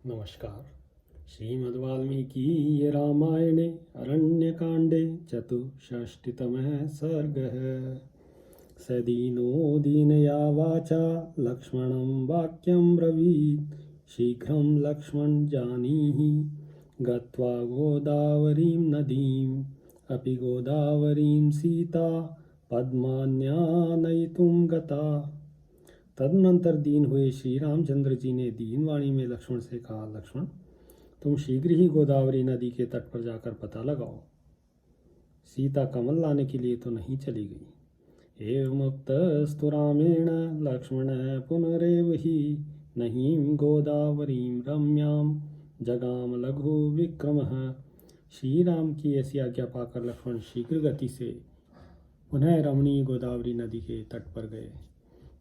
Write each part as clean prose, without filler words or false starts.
नमस्कार। श्रीमद्वाल्मीकि रामायणे अरण्यकाण्डे चतुष्षष्टितमः सर्गः। स दीनो दीनया वाचा लक्ष्मणं वाक्यं ब्रवीत्। शीघ्रं लक्ष्मण जानीहि गत्वा गोदावरीं नदीम्। अपि गोदावरीं सीता पद्मान्यानयितुं गता। तदनंतर दीन हुए श्री रामचंद्र जी ने दीन वाणी में लक्ष्मण से कहा, लक्ष्मण, तुम शीघ्र ही गोदावरी नदी के तट पर जाकर पता लगाओ। सीता कमल लाने के लिए तो नहीं चली गई। एवमुक्तस्तु रामेण लक्ष्मण पुनरेव ही नहीं गोदावरीं रम्यां जगाम लघु विक्रमः। श्री राम की ऐसी आज्ञा पाकर लक्ष्मण शीघ्र गति से पुनः रमणीय गोदावरी नदी के तट पर गए।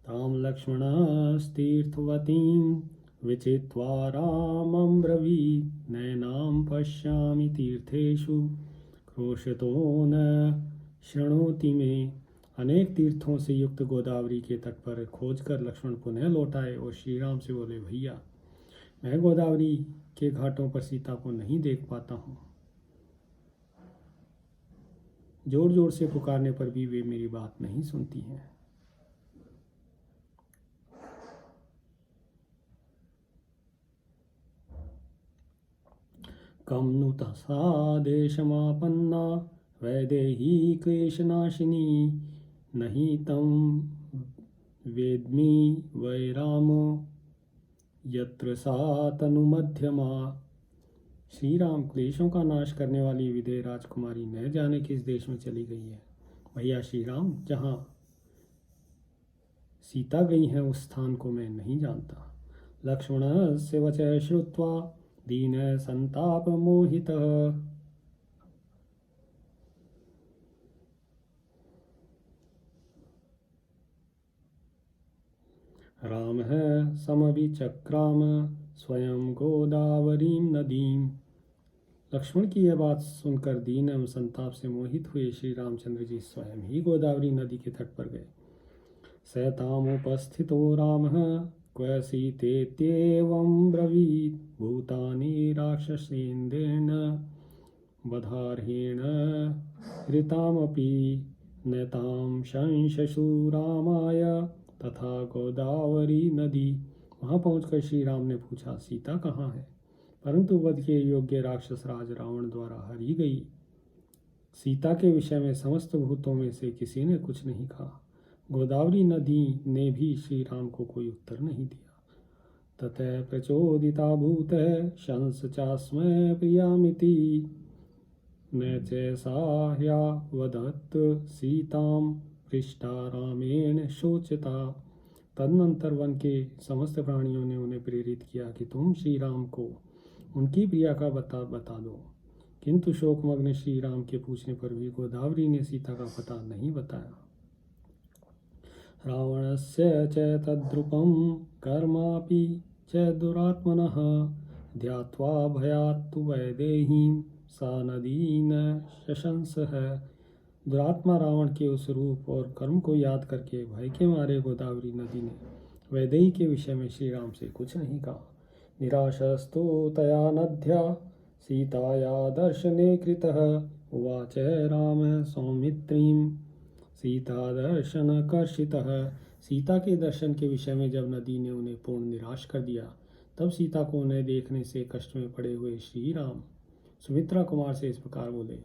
तां लक्ष्मणस्तीर्थवतीं विचित्वा रामं ब्रवीत्। नैनां पश्यामि तीर्थेषु क्रोशतो न शृणोति मे। अनेक तीर्थों से युक्त गोदावरी के तट पर खोजकर लक्ष्मण पुनः लौट आए और श्री राम से बोले, भैया, मैं गोदावरी के घाटों पर सीता को नहीं देख पाता हूँ। जोर जोर से पुकारने पर भी वे मेरी बात नहीं सुनती हैं। कम नु तथा देशमापन्ना वैदेही क्लेशनाशिनी। नहीं तम वेद्मि वै रामो यत्र सा तनु मध्यमा। श्री राम, क्लेशों का नाश करने वाली विदेह राजकुमारी न जाने किस देश में चली गई है। भैया श्री राम, जहाँ सीता गई है उस स्थान को मैं नहीं जानता। लक्ष्मण से वचः श्रुत्वा दीन संताप मोहितः। रामः समभिचक्राम स्वयं गोदावरीं नदीं। लक्ष्मण की यह बात सुनकर दीन एवं संताप से मोहित हुए श्री रामचंद्र जी स्वयं ही गोदावरी नदी के तट पर गए। स तामुपस्थितो रामः क्व सीतेत्येवं ब्रवीत्। भूतानि राक्षसेन्द्रेण वधार्हेण ऋतामपि न तां शंससु रामाय तथा गोदावरी नदी। वहाँ पहुंचकर श्री राम ने पूछा, सीता कहाँ है? परंतु वध के योग्य राक्षस राज रावण द्वारा हरी गई। सीता के विषय में समस्त भूतों में से किसी ने कुछ नहीं कहा। गोदावरी नदी ने भी श्री राम को कोई उत्तर नहीं दिया। ततः प्रचोदिता भूतः शंस चास्मै प्रियामिति न चैसाह्या वदत् सीतां पृष्ठा रामेण शोचता। तदनंतर वन के समस्त प्राणियों ने उन्हें प्रेरित किया कि तुम श्री राम को उनकी प्रिया का बता दो। किंतु शोकमग्न श्री राम के पूछने पर भी गोदावरी ने सीता का पता नहीं बताया। रावणस्य च तद्रूपं कर्मापि च दुरात्मनः ध्यात्वा भयात्तु वैदेहीं सा नदी न शशंसः। दुरात्मा रावण के उस रूप और कर्म को याद करके भय के मारे गोदावरी नदी ने वैदेही के विषय में श्री राम से कुछ नहीं कहा। निराशस्तु तया नद्या सीताया दर्शने कृतः उवाच राम सौमित्रीं सीता दर्शनकर्षितः। सीता के दर्शन के विषय में जब नदी ने उन्हें पूर्ण निराश कर दिया, तब सीता को उन्हें देखने से कष्ट में पड़े हुए श्री राम सुमित्रा कुमार से इस प्रकार बोले,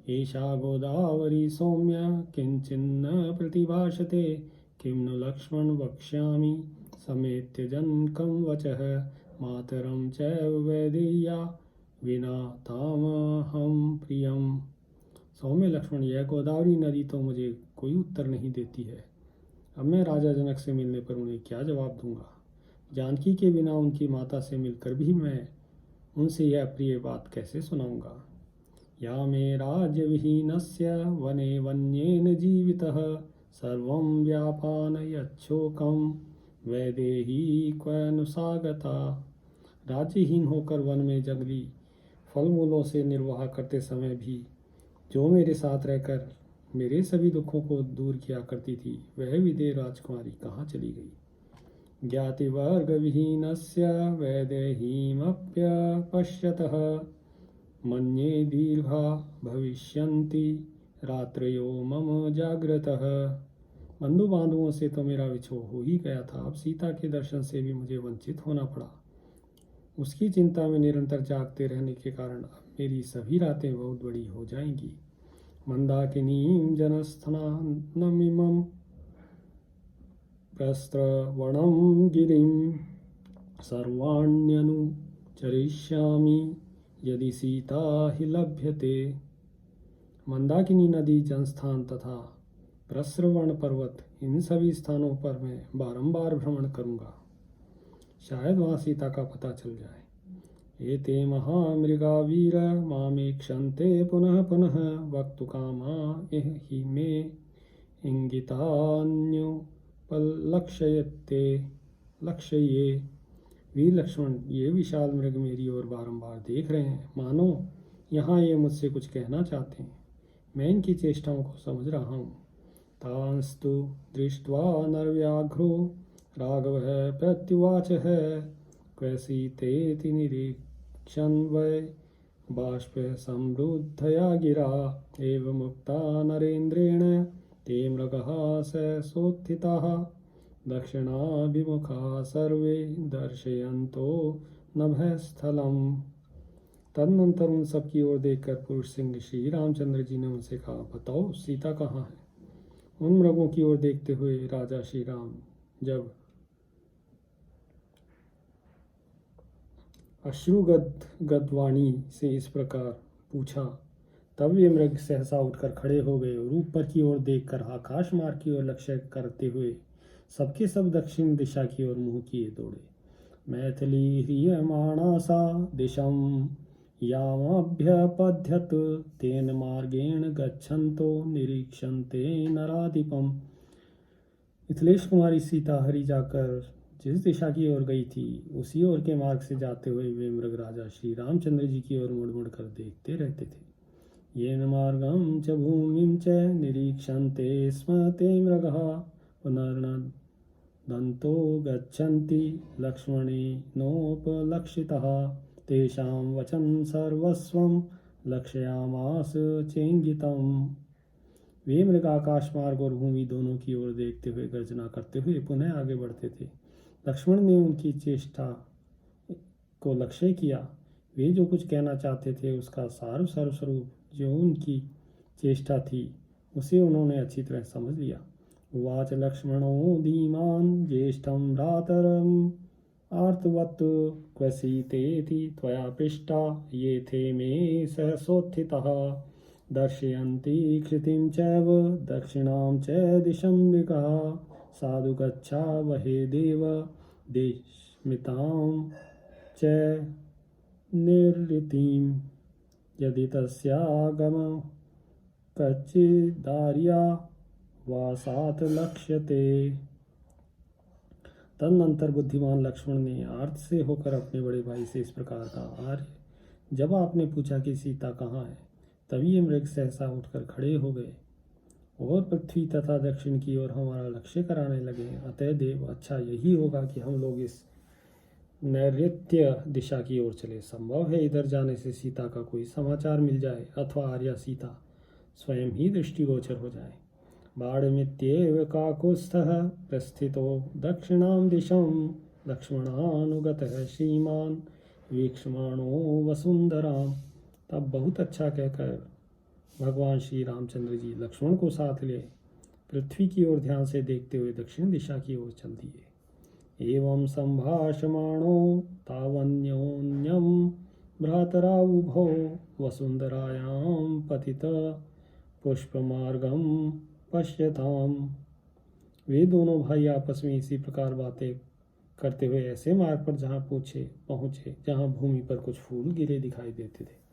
एषा गोदावरी सौम्य किंचिन्न प्रतिभाषते किं नु लक्ष्मण वक्ष्यामि समेत्य जनकं वचः मातरं चैव वैदेह्या विना तामहं प्रियम्। सौम्य लक्ष्मण, यह गोदावरी नदी तो मुझे कोई उत्तर नहीं देती है। अब मैं राजा जनक से मिलने पर उन्हें क्या जवाब दूंगा? जानकी के बिना उनकी माता से मिलकर भी मैं उनसे यह प्रिय बात कैसे सुनाऊंगा? या मे राज्य विहीनस्य वने वन्येन जीवितः सर्वं व्यापानयच्छोकं वैदेही क्वनुसागता। राज्यहीन होकर वन में जंगली फल मूलों से निर्वाह करते समय भी जो मेरे साथ रहकर मेरे सभी दुखों को दूर किया करती थी, वह विदेह राजकुमारी कहाँ चली गई? ज्ञातिवर्गविहीनस्य वैदेहीमप्यपश्यतः मन्ये दीर्घा भविष्यन्ति रात्रयो मम जाग्रतः। बंधु बांधवों से तो मेरा विछोह हो ही गया था, अब सीता के दर्शन से भी मुझे वंचित होना पड़ा। उसकी चिंता में निरंतर जागते रहने के कारण अब मेरी सभी रातें बहुत बड़ी हो जाएंगी। मंदाकिनीं जनस्थानमिमं प्रस्रवणं गिरिं सर्वाण्यनुचरिष्यामि यदि सीता ही लभ्यते। मंदाकिनी नदी, जनस्थान तथा प्रस्रवण पर्वत, इन सभी स्थानों पर मैं बारंबार भ्रमण करूंगा, शायद वहाँ सीता का पता चल जाए। एते महामृगा वीर मामेक्षन्ते पुनः पुनः वक्तुकामा इह हि मे लक्ष्ये। वीर लक्ष्मण, ये विशाल मृग मेरी ओर बारंबार देख रहे हैं, मानो यहाँ ये मुझसे कुछ कहना चाहते हैं। मैं इनकी चेष्टाओं को समझ रहा हूँ। तांस्तु दृष्ट्वा नरव्याघ्रो राघवः प्रत्युवाचः क्वसीतेति निरीक्षन् वै बाष्पसमृद्धया गिरा एवमुक्ता नरेन्द्रेण ते मृगः स सोत्थिताः दक्षिणाभिमुखा सर्वे दर्शयन्तो नभस्थलम्। तदनंतर उन सब की ओर देखकर पुरुष सिंह श्री रामचंद्र जी ने उनसे कहा, बताओ सीता कहाँ है। उन मृगों की ओर देखते हुए राजा श्री राम जब अश्रुगद्वाणी से इस प्रकार पूछा, तब वे मृग सहसा उठकर खड़े हो गए और ऊपर की ओर देखकर आकाश मार्ग की ओर लक्ष्य करते हुए सबके सब दक्षिण दिशा की ओर मुंह किए दौड़े। मैथिली ह्रियमाणा सा दिशं यामभ्यपद्यत तेन मार्गेण गच्छन्तो निरीक्षन्ते नराधिपम्। मिथिलेश कुमारी सीता हरि जाकर जिस दिशा की ओर गई थी, उसी ओर के मार्ग से जाते हुए वे मृग राजा श्री रामचंद्र जी की ओर मुड़ मुड़ कर देखते रहते थे। येन मार्गं च भूमिं च निरीक्षन्ते स्म ते मृगः पुनर्नदन्तो गच्छन्ति लक्ष्मणेनोपलक्षितः तेषां वचन सर्वस्वं लक्ष्यामास चेंगितम्। वे मृग आकाश मार्ग और भूमि दोनों की ओर देखते हुए गर्जना करते हुए पुनः आगे बढ़ते थे। लक्ष्मण ने उनकी चेष्टा को लक्ष्य किया। वे जो कुछ कहना चाहते थे उसका सार सर्वस्वरूप जो उनकी चेष्टा थी उसे उन्होंने अच्छी तरह समझ लिया। उवाच लक्ष्मणो धीमान् ज्येष्ठं भ्रातरम् आर्तवत् क्वसीतेति त्वया पृष्टा ये थे मे सहसोत्थितः दर्शयन्ति क्षितिं चैव दक्षिणां च दिशं मृगः साधु गच्छा वहे देव देशमितां च निरृतिं यदि तस्यागम कच्चिदार्या वासात् लक्ष्यते। तदनंतर बुद्धिमान लक्ष्मण ने आर्त से होकर अपने बड़े भाई से इस प्रकार कहा, आर्य, जब आपने पूछा कि सीता कहाँ है, तभी ये मृग सहसा उठकर खड़े हो गए और पृथ्वी तथा दक्षिण की ओर हमारा लक्ष्य कराने लगे। अतः देव, अच्छा यही होगा कि हम लोग इस नैऋत्य दिशा की ओर चले। संभव है इधर जाने से सीता का कोई समाचार मिल जाए अथवा आर्या सीता स्वयं ही दृष्टिगोचर हो जाए। बाणमित्येव काकुत्स्थः प्रस्थितो दक्षिणां दिशं लक्ष्मणानुगतः श्रीमान् वीक्षमाणो वसुंधराम्। तब बहुत अच्छा कहकर भगवान श्री रामचंद्र जी लक्ष्मण को साथ ले पृथ्वी की ओर ध्यान से देखते हुए दक्षिण दिशा की ओर चल दिए। एवं संभाषमाणो तावन्योन्यं भ्रातरावुभौ वसुंधरायां पतित पुष्पमार्गं पश्यताम। वे दोनों भाई आपस में इसी प्रकार बातें करते हुए ऐसे मार्ग पर पहुँचे जहाँ भूमि पर कुछ फूल गिरे दिखाई देते थे।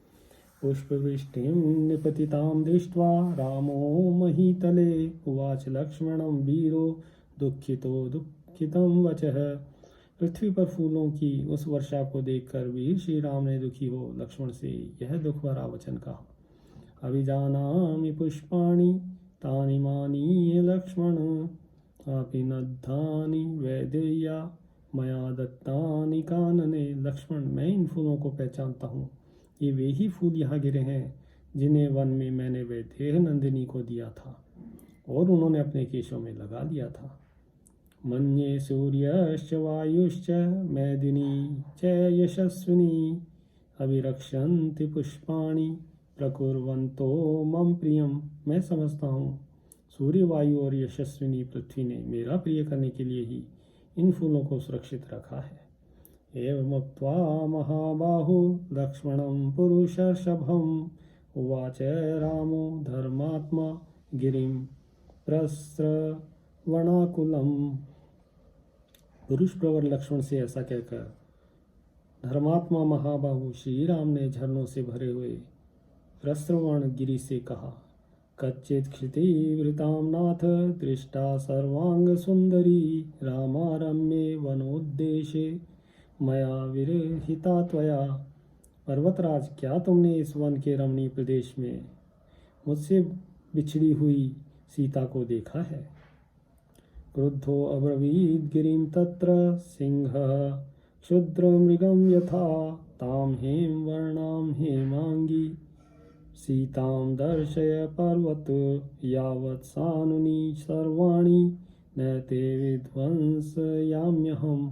पुष्पवृष्टिं निपतितां दृष्ट्वा रामो महीतले उवाच लक्ष्मणं वीरो दुःखितं वचः। पृथ्वी पर फूलों की उस वर्षा को देखकर वीर श्री राम ने दुखी हो लक्ष्मण से यह दुख भरा वचन कहा, अभिजानामि पुष्पाणि तानि मानीय लक्ष्मण आपि नद्धानि वैदेया मया दत्तानि कानने। लक्ष्मण, मैं इन फूलों को पहचानता हूँ। ये वे ही फूल यहाँ गिरे हैं जिन्हें वन में मैंने वैदेह नंदिनी को दिया था और उन्होंने अपने केशों में लगा लिया था। मन्ये सूर्यश्च वायुश्च मेदिनी च यशस्विनी अभिरक्षन्ति पुष्पाणि प्रकुर्वन्तो मम प्रियम। मैं समझता हूँ सूर्य, वायु और यशस्विनी पृथ्वी ने मेरा प्रिय करने के लिए ही इन फूलों को सुरक्षित रखा है। एवमुक्त्वा महाबाहु लक्ष्मणं पुरुषर्षभम् उवाच रामो धर्मात्मा गिरिं प्रस्रवणाकुलम्। पुरुष प्रवर लक्ष्मण से ऐसा कहकर धर्मात्मा महाबाहु श्री राम ने झरनों से भरे हुए प्रस्रवण गिरि से कहा, कच्चित् क्षितिवृतां नाथ दृष्टा सर्वांग सुंदरी रामारम्ये वनोद्देशे मया विरहिता त्वया। पर्वतराज, क्या तुमने इस वन के रमणीय प्रदेश में मुझसे बिछड़ी हुई सीता को देखा है? क्रुद्धो अब्रवीद् गिरिं तत्र सिंहः क्षुद्रमृगं यथा तां हेम वर्णां हेमांगी सीतां दर्शय पर्वत यावत् सानुनी सर्वाणि न ते विध्वंसयाम्यहम्।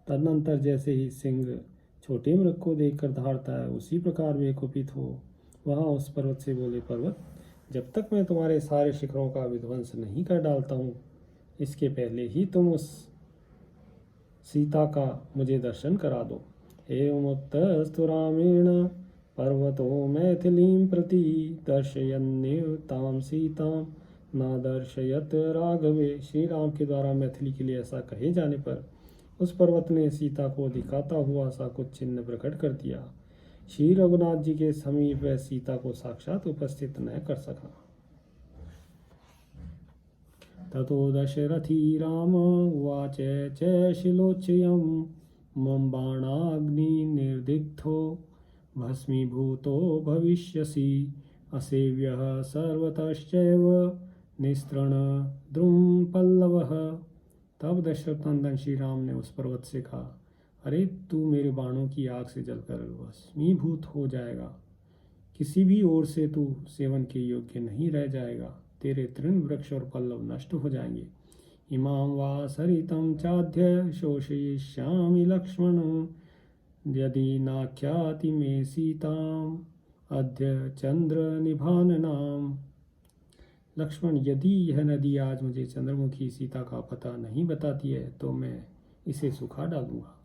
तदनंतर जैसे ही सिंह छोटे मृग को देखकर दहाड़ता है, उसी प्रकार वे कुपित हो वहाँ उस पर्वत से बोले, पर्वत, जब तक मैं तुम्हारे सारे शिखरों का विध्वंस नहीं कर डालता हूँ, इसके पहले ही तुम उस सीता का मुझे दर्शन करा दो। एवमुक्तस्तु रामेण पर्वतो मैथिलीं प्रति दर्शयन्नेव तां सीतां नादर्शयत राघवे। श्री राम के द्वारा मैथिली के लिए ऐसा कहे जाने पर उस पर्वत ने सीता को दिखाता हुआ सा कुछ चिन्ह प्रकट कर दिया। श्री रघुनाथ जी के समीप वह सीता को साक्षात उपस्थित न कर सका। ततो दशरथी राम उवाच च शिलोच्ययं मम बाणाग्नि निर्दिग्धो भस्मीभूतो भविष्यसि असेव्यः सर्वतश्चैव निस्तृण द्रुम पल्लवः। तब दशरथ नंदन श्री राम ने उस पर्वत से कहा, अरे तू मेरे बाणों की आग से जलकर भस्मीभूत हो जाएगा, किसी भी ओर से तू सेवन के योग्य नहीं रह जाएगा, तेरे तृण वृक्ष और पल्लव नष्ट हो जाएंगे। इमां वा सरितं चाद्य शोषयिष्यामि लक्ष्मण यदि नाख्याति मे सीताम् अद्य चंद्र निभाननाम। लक्ष्मण, यदि यह नदी आज मुझे चंद्रमुखी सीता का पता नहीं बताती है तो मैं इसे सुखा डालूंगा।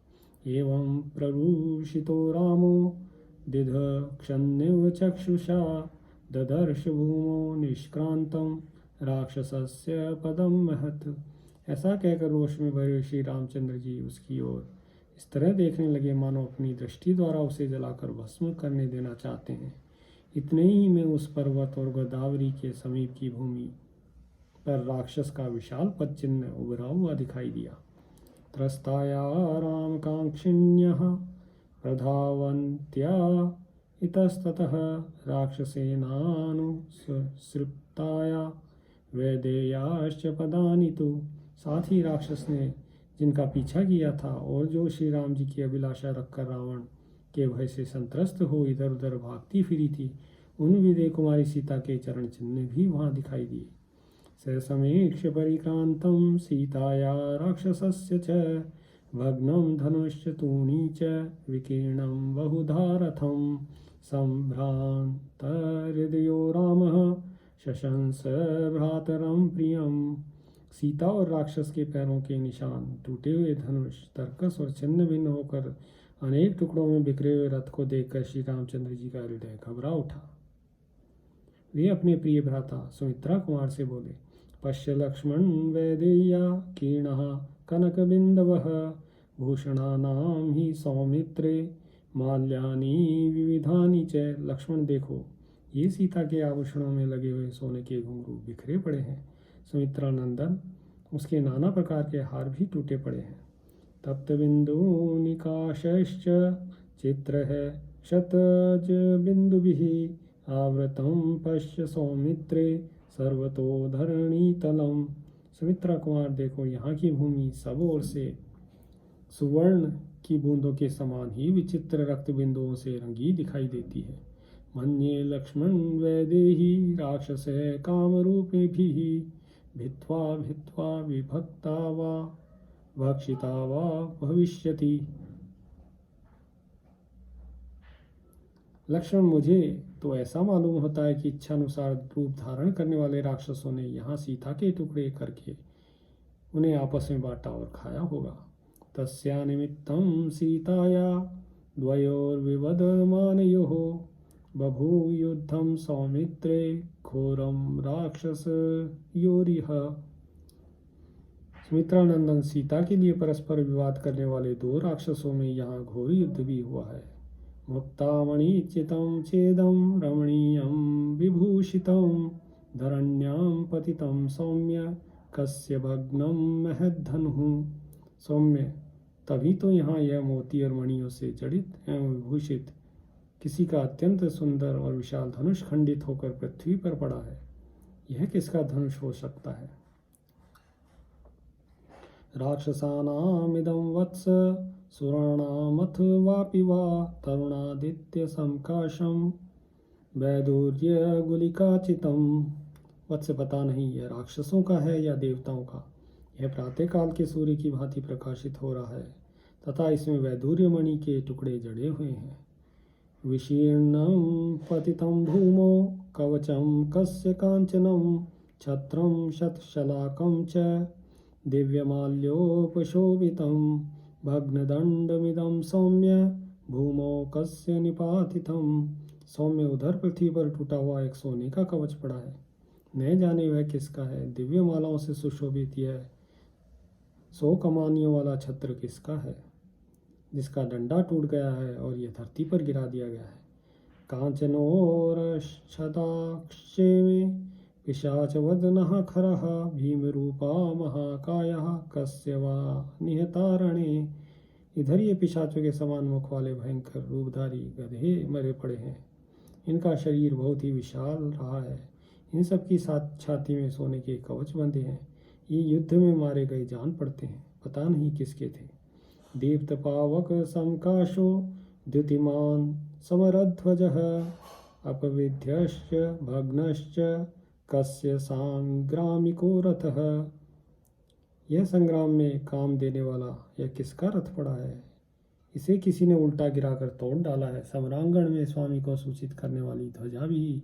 एवं प्ररूषितो रामो दिदक्षन्निव चक्षुषा ददर्श भूमो निष्क्रांतं राक्षसस्य पदम महत्। ऐसा कहकर रोष में भरे श्री रामचंद्र जी उसकी ओर इस तरह देखने लगे मानो अपनी दृष्टि द्वारा उसे जलाकर भस्म करने देना चाहते हैं। इतने ही में उस पर्वत और गोदावरी के समीप की भूमि पर राक्षस का विशाल पद चिन्ह उभरा हुआ दिखाई दिया। त्रस्ताया राम कांक्षिण्यः प्रधावन्त्या इतस्ततः राक्षसेनानुसृप्ताया वैदेयाश्च पदानि तु। साथ ही राक्षस ने जिनका पीछा किया था और जो श्री राम जी की अभिलाषा रखकर रावण के भय से संत्रस्त हो इधर उधर भागती फिरी थी, उन विदे कुमारी सीता के चरण चिन्ह भी वहां दिखाई दिए। स समीक्ष्य परिक्रांतं सीताया राक्षसस्य च भग्नं धनुश्च तूणी च विकीर्णं बहुधा रथं संभ्रांतहृदयो रामः शशंस भ्रातरं प्रियम्। सीता और राक्षस के पैरों के निशान, टूटे हुए धनुष, तरकस और छिन्न भिन्न होकर अनेक टुकड़ों में बिखरे हुए रथ को देखकर श्री रामचंद्र जी का हृदय घबरा उठा। वे अपने प्रिय भ्राता सुमित्रा कुमार से बोले, पश्य लक्ष्मण वैदेय्या कीर्णः कनकबिन्दवः भूषणानां हि सौमित्रे माल्यानि विविधानि च। लक्ष्मण देखो, ये सीता के आभूषणों में लगे हुए सोने के घुंघरू बिखरे पड़े हैं। सुमित्रा नंदन उसके नाना प्रकार के हार भी टूटे पड़े हैं। तप्त बिंदु निकाशश्च चित्र है शतज बिंदुभिः आवृतं पश्य सौमित्रे सर्वतो धरणीतलम्। सुमित्रा कुमार देखो, यहाँ की भूमि सब ओर से सुवर्ण की बूंदों के समान ही विचित्र रक्त बिंदुओं से रंगी दिखाई देती है। मन्ये लक्ष्मण वैदेही राक्षस काम रूपे भी भित्वा भित्वा विभक्ता वा भक्षिता वा भविष्यति। लक्ष्मण, मुझे तो ऐसा मालूम होता है कि इच्छानुसार रूप धारण करने वाले राक्षसों ने यहाँ सीता के टुकड़े करके उन्हें आपस में बांटा और खाया होगा। तस्या निमित्तं सीताया द्वयोर्विवदमानयोः बभूव युद्धं सौमित्रे घोरं राक्षसयोरिह। सुमित्रा नंदन सीता के लिए परस्पर विवाद करने वाले दो राक्षसों में यहाँ घोर युद्ध भी हुआ है। मुक्तामणिचितं छेदं रमणीयं विभूषितं धरण्यां पतितं सौम्य कस्य भग्नं महद्धनुः। सौम्य, तभी तो यहाँ यह मोती और मणियों से जड़ित एवं विभूषित किसी का अत्यंत सुंदर और विशाल धनुष खंडित होकर पृथ्वी पर पड़ा है। यह किसका धनुष हो सकता है? राक्षसानामिदं वत्स सुराणामथ वापि वा तरुणादित्य समकाशम वैदूर्य गुलिकाचितम। वत्स, पता नहीं यह राक्षसों का है या देवताओं का। यह प्रातः काल के सूर्य की भांति प्रकाशित हो रहा है तथा इसमें वैदूर्य मणि के टुकड़े जड़े हुए हैं। विशीर्णं पतितं भूमौ कवचं कस्य कांचनं छत्रं शतशलाकं च दिव्यमाल्योपशोभितं भग्नदण्डमिदं सौम्य भूमौ कस्य निपातितं। सौम्य, उधर पृथ्वी पर टूटा हुआ एक सोने का कवच पड़ा है। न जाने वह किसका है। दिव्य मालाओं से सुशोभित यह 100 कमानियों वाला छत्र किसका है, जिसका डंडा टूट गया है और यह धरती पर गिरा दिया गया है। कांचनोरक्षदाक्षे में पिशाचवदनः खरः भीमरूपा महाकायः कस्य वा निहतारणे। इधर ये पिशाचों के समान मुख वाले भयंकर रूपधारी गधे मरे पड़े हैं। इनका शरीर बहुत ही विशाल रहा है। इन सब की साथ छाती में सोने के कवच बंधे हैं। ये युद्ध में मारे गए जान पड़ते हैं, पता नहीं किसके थे। दीप्त पावक समकाशो द्युतिमान समरध्वजः अपविध्यश्च भग्नश्च कस्य सांग्रामिको रथः। यह संग्राम में काम देने वाला यह किसका रथ पड़ा है? इसे किसी ने उल्टा गिराकर तोड़ डाला है। सम्रांगण में स्वामी को सूचित करने वाली ध्वजा भी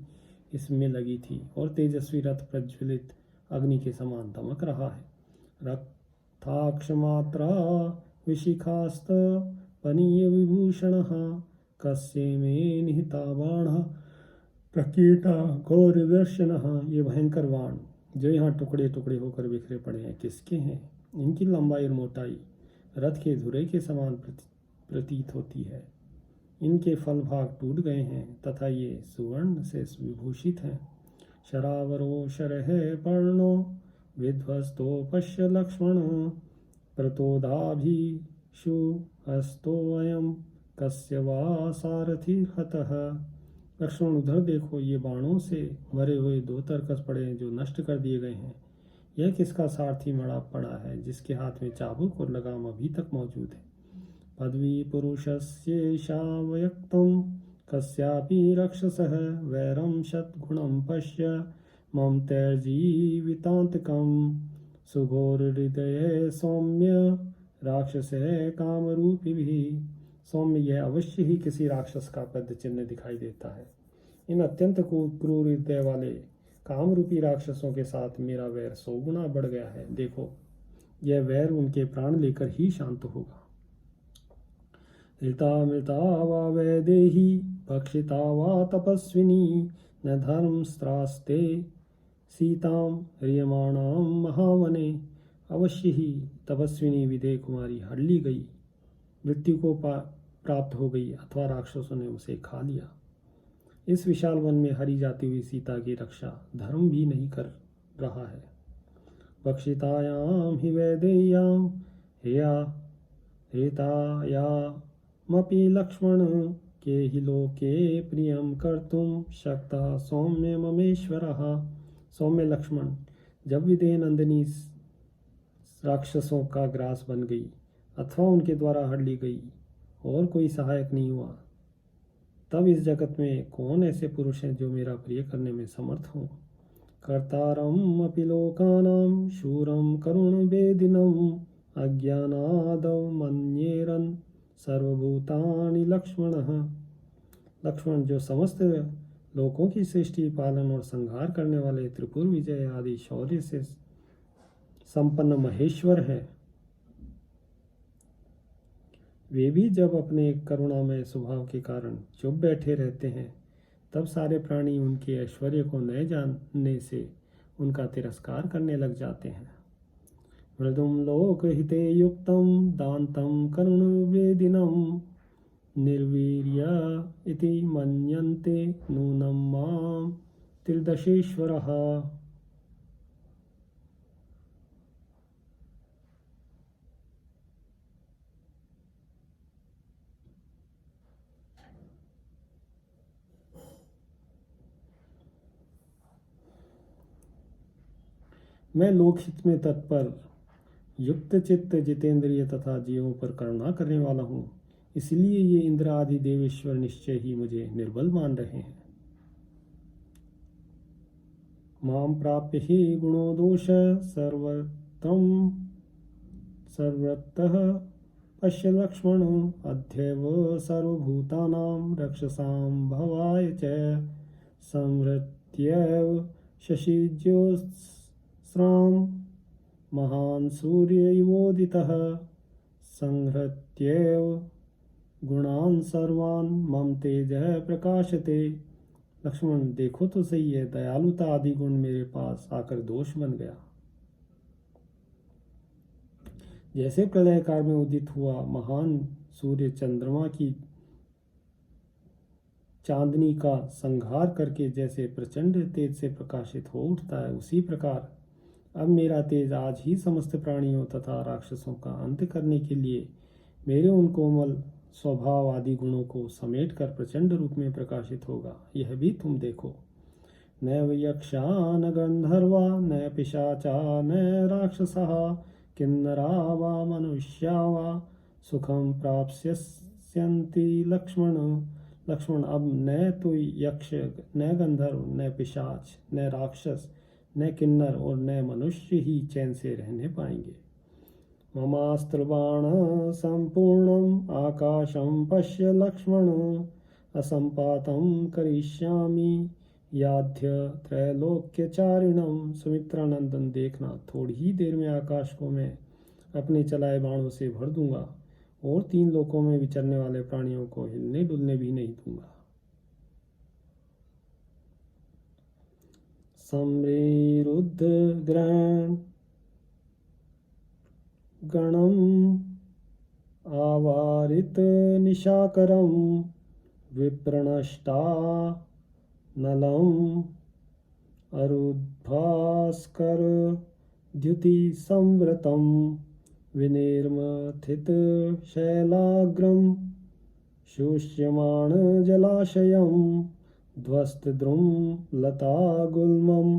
इसमें लगी थी और तेजस्वी रथ प्रज्वलित अग्नि के समान दमक रहा है। रथाक्षमात्रा विशिखास्त पनीय विभूषण कस्य में निहिता बाण प्रकीटा घोरदर्शन। ये भयंकर बाण जो यहाँ टुकड़े टुकड़े होकर बिखरे पड़े हैं किसके हैं? इनकी लंबाई और मोटाई रथ के धुरे के समान प्रतीत होती है। इनके फल भाग टूट गए हैं तथा ये सुवर्ण से विभूषित हैं। शरावरो शरहे पर्णो विध्वस्तो पश्य लक्ष्मण प्रतोदाभिषु हस्तोऽयं कस्य वा सारथि हतः। लक्ष्मण, उधर देखो, ये बाणों से भरे हुए 2 तरकस पड़े हैं जो नष्ट कर दिए गए हैं। यह किसका सारथी मड़ा पड़ा है जिसके हाथ में चाबुक और लगाम अभी तक मौजूद है? पदवी पुरुषस्येषावयक्तं कस्यापि रक्षसः वैरं शतगुणं पश्य मम तैर्जीवितान्तकं सुघोरहृदये सौम्य राक्षसः कामरूपिभिः। सौम्य, यह अवश्य ही किसी राक्षस का पद चिन्ह दिखाई देता है। इन अत्यंत क्रूर हृदय वाले कामरूपी राक्षसों के साथ मेरा वैर 100 गुना बढ़ गया है। देखो, यह वैर उनके प्राण लेकर ही शांत होगा। हृता मृता वा वैदेही भक्षिता वा तपस्विनी न धर्मस्त्रास्ते सीताम ह्रियमाणां महावने। अवश्य ही तपस्विनी विदेह कुमारी हर ली गई, मृत्यु को प्राप्त हो गई अथवा राक्षसों ने उसे खा लिया। इस विशाल वन में हरी जाती हुई सीता की रक्षा धर्म भी नहीं कर रहा है। भक्षितायां हि वैदेय्यां हृतायामपि लक्ष्मण के हि लोके प्रियं कर्तुं शक्तः सौम्य ममेश्वरः। सौम्य लक्ष्मण, जब विदेह नंदिनी राक्षसों का ग्रास बन गई अथवा उनके द्वारा हड़ ली गई और कोई सहायक नहीं हुआ, तब इस जगत में कौन ऐसे पुरुष हैं जो मेरा प्रिय करने में समर्थ हों। कर्तारम अपि लोकानां शूरं करुणवेदिनम् अज्ञानादौ मन्येरन् सर्वभूतानि लक्ष्मणः। लक्ष्मण, जो समस्त लोकों की सृष्टि, पालन और संहार करने वाले त्रिपुर विजय आदि शौर्य से संपन्न महेश्वर है, वे भी जब अपने करुणामय स्वभाव के कारण चुप बैठे रहते हैं, तब सारे प्राणी उनके ऐश्वर्य को न जानने से उनका तिरस्कार करने लग जाते हैं। मृदुम लोकहिते युक्तं दान्तं करुणवेदिनं निर्वीर्य इति मन्यन्ते नूनं मां त्रिदशेश्वरः। मैं लोकहित में तत्पर, युक्त चित्त, जितेंद्रिय तथा जीवों पर करुणा करने वाला हूँ, इसलिए ये इंद्र आदि देवेश्वर निश्चय ही मुझे निर्बल मान रहे हैं। माम प्राप्य ही गुणो दोष सर्वतः पश्य लक्ष्मण अध्यव सर्वभूतानां रक्षसां भवाय च संवृत्यैव शशिज्योत्स्रां महान् सूर्यैवोदितः संहृत्यैव गुणान् सर्वान् मम तेजः प्रकाशते। लक्ष्मण, देखो तो सही है, दयालुता आदि गुण मेरे पास आकर दोष बन गया। जैसे प्रलय काल में उदित हुआ महान सूर्य चंद्रमा की चांदनी का संहार करके जैसे प्रचंड तेज से प्रकाशित हो उठता है, उसी प्रकार अब मेरा तेज आज ही समस्त प्राणियों तथा राक्षसों का अंत करने के लिए मेरे उन कोमल स्वभाव आदि गुणों को समेट कर प्रचंड रूप में प्रकाशित होगा। यह भी तुम देखो। न यक्षा न गंधर्वा न पिशाचा न राक्षसः किन्नरा वा मनुष्या वा सुखम प्राप्स्यन्ति लक्ष्मण। लक्ष्मण, अब न तो यक्ष, न गंधर्व, न पिशाच, न राक्षस, न किन्नर और न मनुष्य ही चैन से रहने पाएंगे। ममास्त्रबाण संपूर्णम आकाशम पश्य लक्ष्मण असंपातं करिष्यामि याध्य त्रैलोक्यचारिणम। सुमित्रानंदन, देखना, थोड़ी ही देर में आकाश को मैं अपने चलाए बाणों से भर दूंगा और 3 लोकों में विचरने वाले प्राणियों को हिलने डुलने भी नहीं दूंगा। समृद्ध ग्रहण गणम आवारित निशाकरम विप्रणष्टा नलम अरुद्भास्कर द्युति संवृतम विनिर्मथित शैलाग्रम शुष्यमाण जलाशयम ध्वस्तद्रुम लता गुल्मम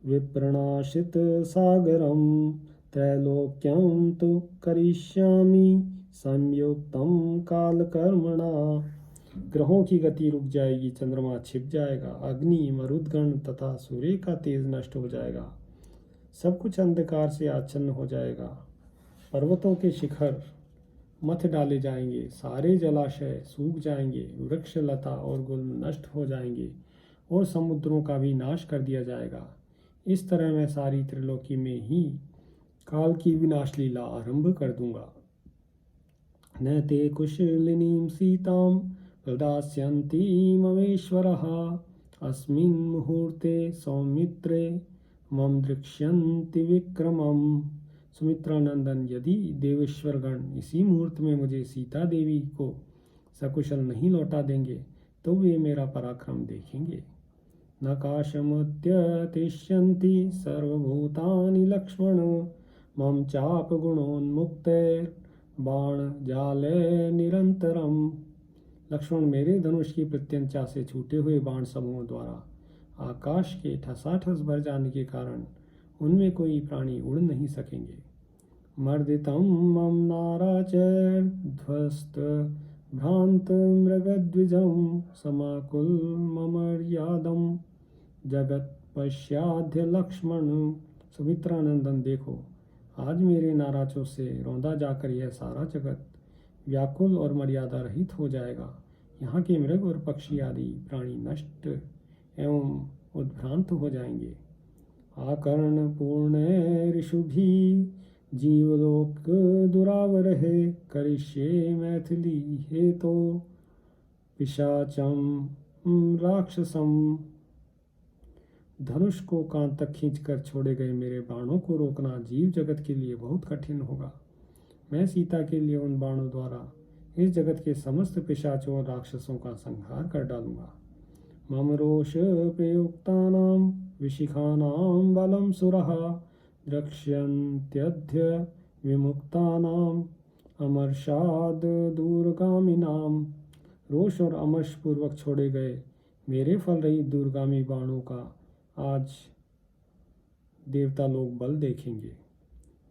विप्रणाशित सागरम त्रैलोक्यं तु करिष्यामि संयुक्तं कालकर्मणा। ग्रहों की गति रुक जाएगी, चंद्रमा छिप जाएगा, अग्नि, मरुदगण तथा सूर्य का तेज नष्ट हो जाएगा, सब कुछ अंधकार से आच्छन्न हो जाएगा। पर्वतों के शिखर मथ डाले जाएंगे, सारे जलाशय सूख जाएंगे, वृक्ष, लता और गुल्म नष्ट हो जाएंगे और समुद्रों का भी नाश कर दिया जाएगा। इस तरह मैं सारी त्रिलोकी में ही काल की विनाश लीला आरंभ कर दूंगा। न ते कुशलिनीं सीतां प्रदास्यन्ति ममेश्वरः अस्मिन् मुहूर्ते सौमित्रे मम दृक्ष्यन्ति विक्रमम्। सुमित्रानंदन, यदि देवेश्वरगण इसी मुहूर्त में मुझे सीता देवी को सकुशल नहीं लौटा देंगे तो वे मेरा पराक्रम देखेंगे। नकाशमुद्यतिष्यन्ति सर्वभूतानि लक्ष्मण मम चाप गुणोन्मुक्तैर् बाणजाले निरंतरम। लक्ष्मण, मेरे धनुष की प्रत्यंचा से छूटे हुए बाण समूहों द्वारा आकाश के ठसाठस भर जाने के कारण उनमें कोई प्राणी उड़ नहीं सकेंगे। मर्दितं मम नाराचैर्ध्वस्तभ्रान्तमृगद्विजं समाकुलममर्यादं जगत्पश्चाद्य लक्ष्मण। सुमित्रानंदन देखो, आज मेरे नाराजों से रौंदा जाकर यह सारा जगत व्याकुल और मर्यादा रहित हो जाएगा। यहाँ के मृग और पक्षी आदि प्राणी नष्ट एवं उद्भ्रांत हो जाएंगे। आकर्ण पूर्ण ऋषुभि जीवलोक दुरावरहे करिष्ये मैथिली हेतो पिशाचम राक्षसम। धनुष को कान तक खींचकर छोड़े गए मेरे बाणों को रोकना जीव जगत के लिए बहुत कठिन होगा। मैं सीता के लिए उन बाणों द्वारा इस जगत के समस्त पिशाचों और राक्षसों का संहार कर डालूंगा। मम रोष प्रयुक्तानां विशिखानां बलं सुरः द्रक्ष्यन्त्यद्य विमुक्तानां अमर्षाद दूरगामिनां। रोष और अमर्ष पूर्वक छोड़े गए मेरे फल रहित दूरगामी बाणों का आज देवता लोग बल देखेंगे।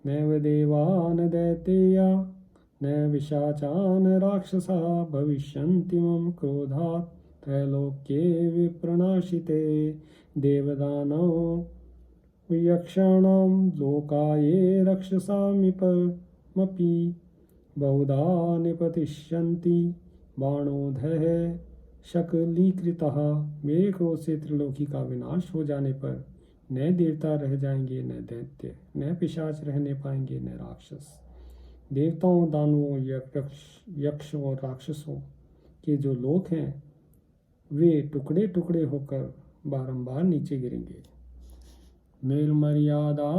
नैव देवा न दैतेया न विशाचान राक्षसा भविष्यन्ति मम क्रोधात् त्रैलोक्ये विप्रणाशिते। देवदानव यक्षाणां लोकाये रक्षसामिपमपि बहुधा निपतिष्यन्ति बाणोधः शकलीकृतः। मेरे क्रोध से त्रिलोकी का विनाश हो जाने पर न देवता रह जाएंगे, न दैत्य, न पिशाच रहने पाएंगे, न राक्षस। देवताओं, दानवों, यक्ष और राक्षसों के जो लोक हैं वे टुकड़े टुकड़े होकर बारंबार नीचे गिरेंगे। निर्मर्यादा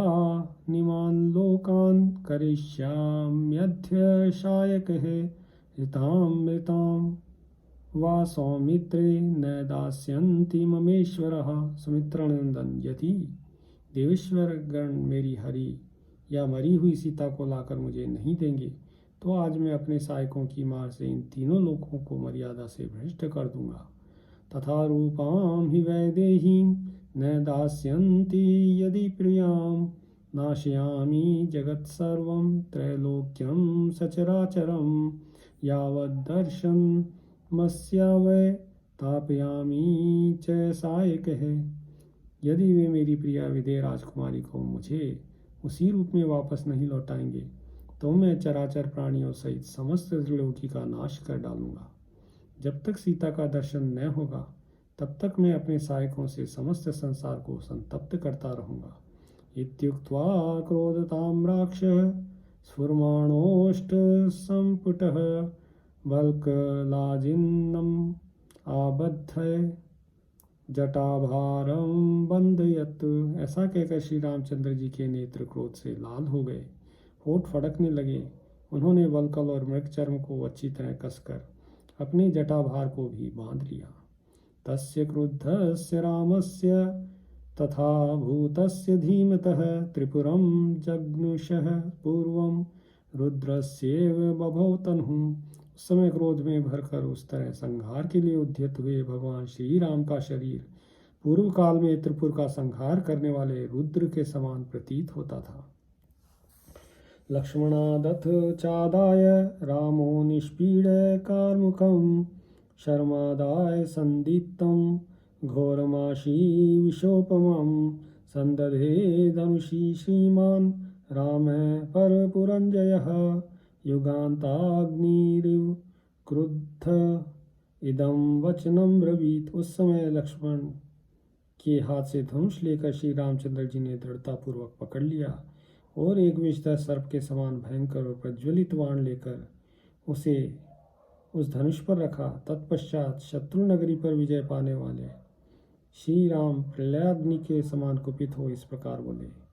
निमान लोकान करिष्याम्यद्य शायकः ऋतामृतां वा सौमित्रे न दास्यन्ति ममेश्वरः। सुमित्रानंदन, यदि देवेश्वर गण मेरी हरी या मरी हुई सीता को लाकर मुझे नहीं देंगे तो आज मैं अपने सहायकों की मार से इन तीनों लोगों को मर्यादा से भ्रष्ट कर दूंगा। तथा रूपां हि वैदेहीं न दास्यन्ति यदि प्रियां नाशयामि जगत् सर्वं त्रैलोक्यं सचराचरं यावद्दर्शनमस्यावै तापयामि च सायकः। यदि वे मेरी प्रिया विदेह राजकुमारी को मुझे उसी रूप में वापस नहीं लौटाएंगे तो मैं चराचर प्राणियों सहित समस्त त्रिलोकी का नाश कर डालूंगा। जब तक सीता का दर्शन न होगा तब तक मैं अपने सहायकों से समस्त संसार को संतप्त करता रहूंगा। इत्युक्त्वा क्रोधतां राक्षसः स्फुरमाणोष्ट संपुटः वल्कलाजिन्नम् आबद्धय जटाभारम बंधयत। ऐसा कहकर श्री रामचंद्र जी के नेत्र क्रोध से लाल हो गए, होठ फड़कने लगे। उन्होंने वल्कल और मृग चर्म को अच्छी तरह कसकर अपने जटाभार को भी बांध लिया। तस्य क्रुद्धस्य रामस्य तथा भूतस्य धीमतः त्रिपुरं जग्नुषः पूर्वं रुद्रस्येव बभौ तनुः। उस समय क्रोध में भरकर उस तरह संहार के लिए उद्यत हुए भगवान श्री राम का शरीर पूर्व काल में त्रिपुर का संहार करने वाले रुद्र के समान प्रतीत होता था। लक्ष्मणादथ चादाय रामो निष्पीड्य कार्मुकं शर्मादाय संदीप्तं घोरमाशी विशोपमं संदधे धनुषी श्रीमान् रामः परपुरञ्जयः युगान्ताग्निरिव क्रुद्ध इदं वचनं ब्रवीत। उस समय लक्ष्मण के हाथ से धनुष लेकर श्री रामचंद्र जी ने दृढ़तापूर्वक पकड़ लिया और एक विषधर सर्प के समान भयंकर और प्रज्वलित बाण लेकर उसे उस धनुष पर रखा। तत्पश्चात शत्रु नगरी पर विजय पाने वाले श्री राम प्रलयाग्नि के समान कुपित हो इस प्रकार बोले।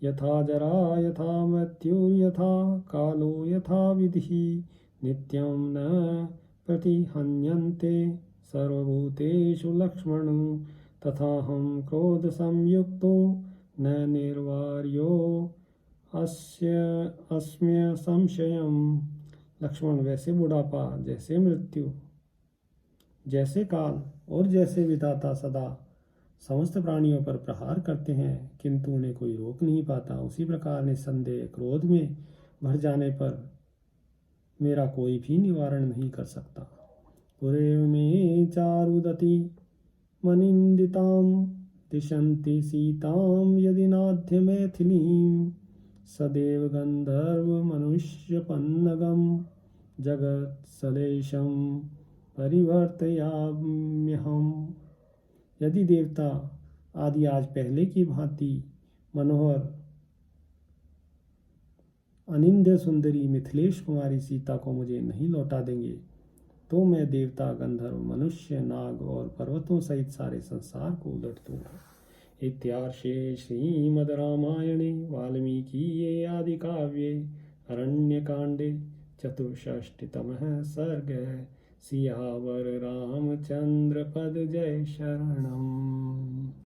यथा जरा यथा मृत्युर्यथा कालो यथा विधिः नित्यं न प्रतिहन्यन्ते सर्वभूतेषु लक्ष्मण तथाहं क्रोध संयुक्तो न निर्वार्यो अस्म्य संशयम्। लक्ष्मण, वैसे बुढ़ापा, जैसे मृत्यु, जैसे काल और जैसे विधाता सदा समस्त प्राणियों पर प्रहार करते हैं किंतु उन्हें कोई रोक नहीं पाता, उसी प्रकार निस्संदेह क्रोध में भर जाने पर मेरा कोई भी निवारण नहीं कर सकता। पुरे में चारुदति मनिंदितां दिशन्ति सीतां यदि नाद्य मैथिलीं सदैव गंधर्व मनुष्यपन्नगं जगत्सलेशं परिवर्तयाम्यहम्। यदि देवता आदि आज पहले की भांति मनोहर अनिंद्य सुंदरी मिथिलेश कुमारी सीता को मुझे नहीं लौटा देंगे तो मैं देवता, गंधर्व, मनुष्य, नाग और पर्वतों सहित सारे संसार को उलट दूंगा। इत्यार्षे श्रीमद् रामायणे वाल्मीकिये आदि काव्ये अरण्यकांडे चतुष्षष्टितमः सर्गः। सियावर रामचंद्र पद जय शरणम्।